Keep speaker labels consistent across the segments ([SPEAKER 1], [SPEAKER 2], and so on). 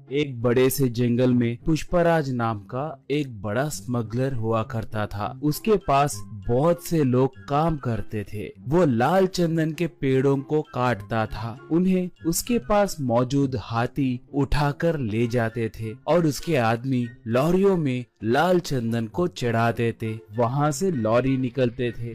[SPEAKER 1] एक बड़े से जंगल में पुष्पराज नाम का एक बड़ा स्मगलर हुआ करता था। उसके पास बहुत से लोग काम करते थे। वो लाल चंदन के पेड़ों को काटता था। उन्हें उसके पास मौजूद हाथी उठाकर ले जाते थे और उसके आदमी लॉरियों में लाल चंदन को चढ़ाते थे। वहाँ से लॉरी निकलते थे।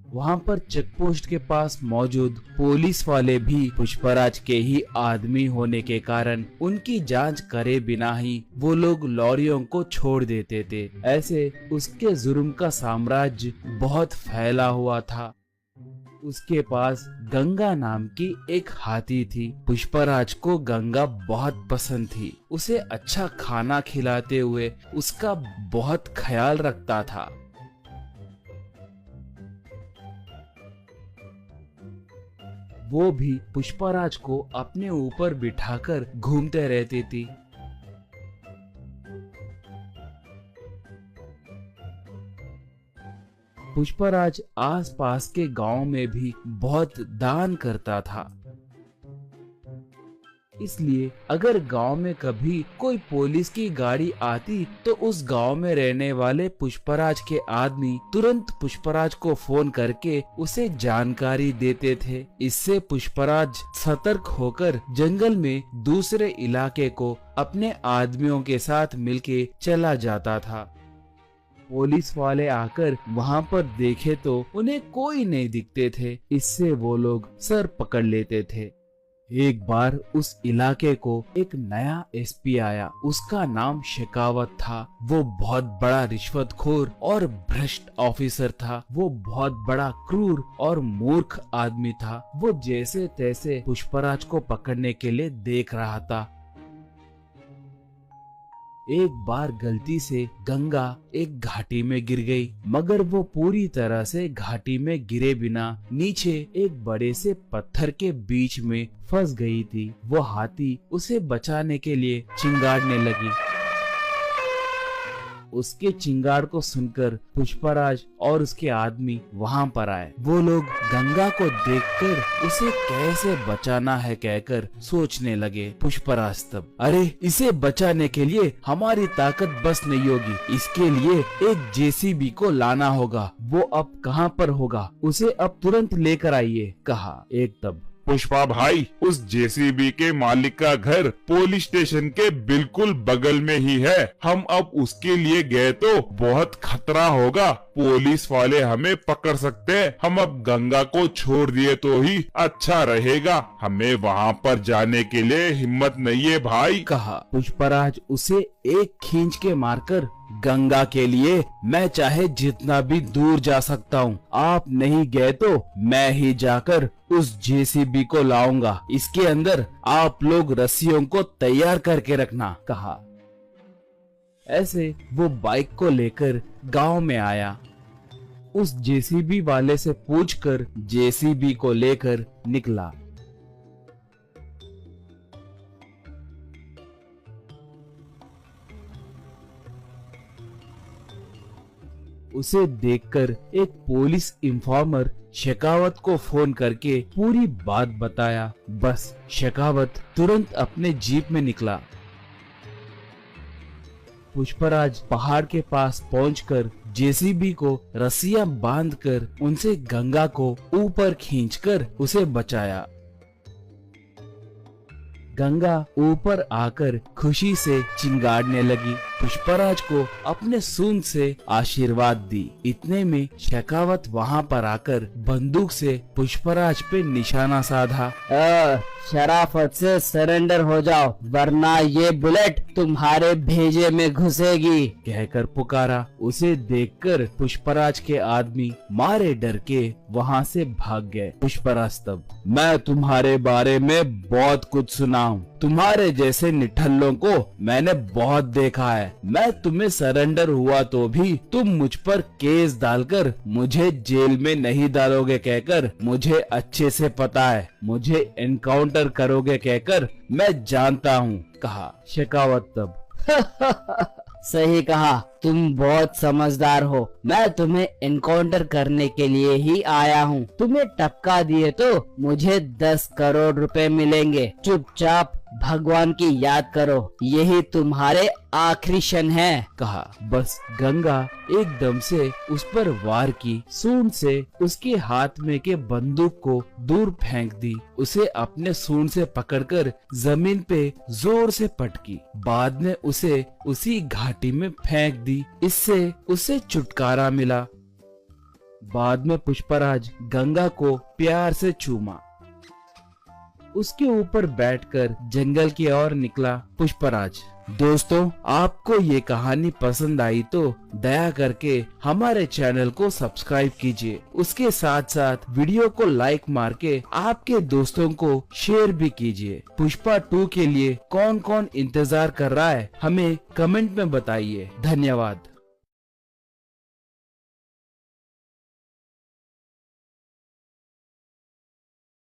[SPEAKER 1] वहाँ पर चेकपोस्ट के पास मौजूद पुलिस वाले भी पुष्पराज के ही आदमी होने के कारण उनकी जांच करे बिना ही वो लोग लॉरियों को छोड़ देते थे। ऐसे उसके जुर्म का साम्राज्य बहुत फैला हुआ था। उसके पास गंगा नाम की एक हाथी थी। पुष्पराज को गंगा बहुत पसंद थी। उसे अच्छा खाना खिलाते हुए उसका बहुत ख्याल रखता था। वो भी पुष्पराज को अपने ऊपर बिठाकर घूमते रहती थी। पुष्पराज आसपास के गांव में भी बहुत दान करता था। इसलिए अगर गांव में कभी कोई पुलिस की गाड़ी आती तो उस गांव में रहने वाले पुष्पराज के आदमी तुरंत पुष्पराज को फोन करके उसे जानकारी देते थे। इससे पुष्पराज सतर्क होकर जंगल में दूसरे इलाके को अपने आदमियों के साथ मिलके चला जाता था। पुलिस वाले आकर वहाँ पर देखे तो उन्हें कोई नहीं दिखते थे। इससे वो लोग सर पकड़ लेते थे। एक बार उस इलाके को एक नया एसपी आया। उसका नाम शेखावत था। वो बहुत बड़ा रिश्वतखोर और भ्रष्ट ऑफिसर था। वो बहुत बड़ा क्रूर और मूर्ख आदमी था। वो जैसे तैसे पुष्पराज को पकड़ने के लिए देख रहा था। एक बार गलती से गंगा एक घाटी में गिर गई, मगर वो पूरी तरह से घाटी में गिरे बिना नीचे एक बड़े से पत्थर के बीच में फंस गई थी। वो हाथी उसे बचाने के लिए चिंगाड़ने लगी। उसके चिंगाड़ को सुनकर पुष्पराज और उसके आदमी वहाँ पर आए। वो लोग गंगा को देखकर उसे कैसे बचाना है कहकर सोचने लगे। पुष्पराज तब, अरे इसे बचाने के लिए हमारी ताकत बस नहीं होगी। इसके लिए एक जेसीबी को लाना होगा। वो अब कहाँ पर होगा, उसे अब तुरंत लेकर आइए, कहा। एक तब,
[SPEAKER 2] पुष्पा भाई, उस जेसीबी के मालिक का घर पुलिस स्टेशन के बिल्कुल बगल में ही है। हम अब उसके लिए गए तो बहुत खतरा होगा। पुलिस वाले हमें पकड़ सकते हैं। हम अब गंगा को छोड़ दिए तो ही अच्छा रहेगा। हमें वहाँ पर जाने के लिए हिम्मत नहीं है भाई,
[SPEAKER 1] कहा। पुष्पराज उसे एक खींच के मारकर, गंगा के लिए मैं चाहे जितना भी दूर जा सकता हूँ। आप नहीं गए तो मैं ही जाकर उस जेसीबी को लाऊंगा। इसके अंदर आप लोग रस्सियों को तैयार करके रखना, कहा। ऐसे वो बाइक को लेकर गांव में आया। उस जेसीबी वाले से पूछकर जेसीबी को लेकर निकला। उसे देखकर एक पुलिस इंफॉर्मर शेखावत को फोन करके पूरी बात बताया। बस शेखावत तुरंत अपने जीप में निकला। पुष्पराज पहाड़ के पास पहुंचकर जेसीबी को रस्सियां बांधकर उनसे गंगा को ऊपर खींचकर उसे बचाया। गंगा ऊपर आकर खुशी से चिंगाड़ने लगी। पुष्पराज को अपने सूंड से आशीर्वाद दी। इतने में शेखावत वहाँ पर आकर बंदूक से पुष्पराज पे निशाना साधा।
[SPEAKER 3] शराफत से सरेंडर हो जाओ, वरना ये बुलेट तुम्हारे भेजे में घुसेगी,
[SPEAKER 1] कहकर पुकारा। उसे देखकर पुष्पराज के आदमी मारे डर के वहाँ से भाग गए। पुष्पराज तब, मैं तुम्हारे बारे में बहुत कुछ सुना हूँ। तुम्हारे जैसे निठल्लों को मैंने बहुत देखा है। मैं तुम्हें सरेंडर हुआ तो भी तुम मुझ पर केस डालकर मुझे जेल में नहीं डालोगे कहकर मुझे अच्छे से पता है। मुझे एनकाउंटर करोगे कहकर मैं जानता हूँ, कहा। शेखावत तब
[SPEAKER 3] सही कहा, तुम बहुत समझदार हो। मैं तुम्हें एनकाउंटर करने के लिए ही आया हूँ। तुम्हें टपका दिए तो मुझे 10 करोड़ रुपए मिलेंगे। चुपचाप भगवान की याद करो, यही तुम्हारे आखिरी क्षण है।
[SPEAKER 1] कहा। बस गंगा एकदम से उस पर वार की। सूंड से उसके हाथ में के बंदूक को दूर फेंक दी। उसे अपने सूंड से पकड़कर जमीन पे जोर से पटकी। बाद में उसे उसी घाटी में फेंक दी। इससे उसे छुटकारा मिला। बाद में पुष्पराज गंगा को प्यार से चूमा। उसके ऊपर बैठकर जंगल की ओर निकला पुष्पराज। दोस्तों, आपको ये कहानी पसंद आई तो दया करके हमारे चैनल को सब्सक्राइब कीजिए। उसके साथ साथ वीडियो को लाइक मार के आपके दोस्तों को शेयर भी कीजिए। पुष्पा 2 के लिए कौन कौन इंतजार कर रहा है हमें कमेंट में बताइए। धन्यवाद।